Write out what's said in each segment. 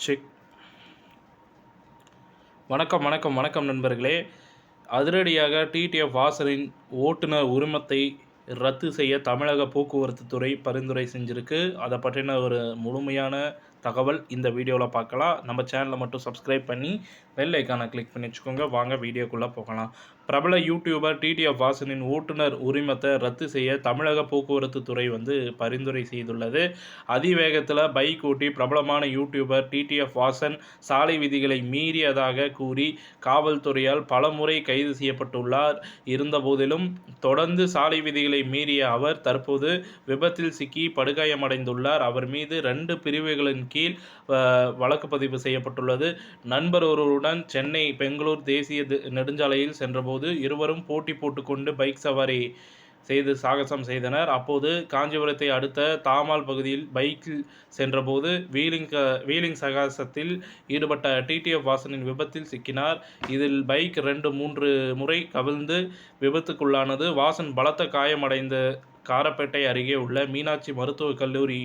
Check. வணக்கம் நண்பர்களே. அதிரடியாக டிடிஎஃப் வாசனின் ஓட்டுநர் உரிமத்தை ரத்து செய்ய தமிழக போக்குவரத்து துறை பரிந்துரை செஞ்சுருக்கு. அதை பற்றின ஒரு முழுமையான தகவல் இந்த வீடியோவில் பார்க்கலாம். நம்ம சேனலை மட்டும் சப்ஸ்கிரைப் பண்ணி பெல் ஐக்கானை கிளிக் பண்ணி வச்சுக்கோங்க. வாங்க வீடியோக்குள்ளே போகலாம். பிரபல யூடியூபர் டிடிஎஃப் வாசனின் ஓட்டுநர் உரிமத்தை ரத்து செய்ய தமிழக போக்குவரத்து துறை பரிந்துரை செய்துள்ளது. அதிவேகத்தில் பைக் ஓட்டி பிரபலமான யூடியூபர் டிடிஎஃப் வாசன் சாலை விதிகளை மீறியதாக கூறி காவல்துறையால் பலமுறை கைது செய்யப்பட்டுள்ளார். இருந்தபோதிலும் தொடர்ந்து சாலை விதிகளை மீறிய அவர் தற்போது விபத்தில் சிக்கி படுகாயமடைந்துள்ளார். அவர் மீது 2 பிரிவுகளின் கீழ் வழக்கு பதிவு செய்யப்பட்டுள்ளது. நண்பர் ஒருவருடன் சென்னை பெங்களூர் தேசிய நெடுஞ்சாலையில் சென்றபோது இருவரும் போட்டி போட்டுக்கொண்டு பைக் சவாரி செய்து சாகசம் செய்தனர். அப்போது காஞ்சிபுரத்தை அடுத்த தாமால் பகுதியில் பைக்கில் சென்றபோது வீலிங் சாகசத்தில் ஈடுபட்ட டிடிஎஃப் வாசனின் விபத்தில் சிக்கினார். இதில் பைக் 2-3 முறை கவிழ்ந்து விபத்துக்குள்ளானது. வாசன் பலத்த காயமடைந்த காரப்பேட்டை அருகே உள்ள மீனாட்சி மருத்துவக் கல்லூரி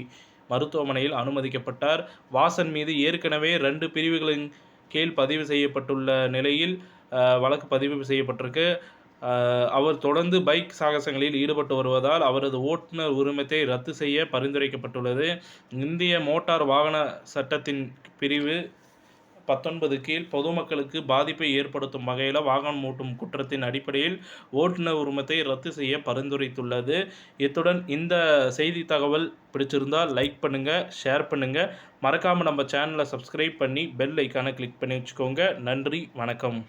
மருத்துவமனையில் அனுமதிக்கப்பட்டார். வாசன் மீது ஏற்கனவே 2 பிரிவுகளின் கீழ் பதிவு செய்யப்பட்டுள்ள நிலையில் வழக்கு பதிவு செய்யப்பட்டிருக்கு. அவர் தொடர்ந்து பைக் சாகசங்களில் ஈடுபட்டு வருவதால் அவரது ஓட்டுநர் உரிமத்தை ரத்து செய்ய பரிந்துரைக்கப்பட்டுள்ளது. இந்திய மோட்டார் வாகன சட்டத்தின் பிரிவு 19 கீழ் பொதுமக்களுக்கு பாதிப்பை ஏற்படுத்தும் வகையில் வாகனம் ஓட்டும் குற்றத்தின் அடிப்படையில் ஓட்டுநர் உரிமத்தை ரத்து செய்ய பரிந்துரைத்துள்ளது. இத்துடன் இந்த செய்தி தகவல் பிடிச்சிருந்தால் லைக் பண்ணுங்கள், ஷேர் பண்ணுங்கள். மறக்காமல் நம்ம சேனலை சப்ஸ்கிரைப் பண்ணி பெல் ஐக்கானை கிளிக் பண்ணி வச்சுக்கோங்க. நன்றி, வணக்கம்.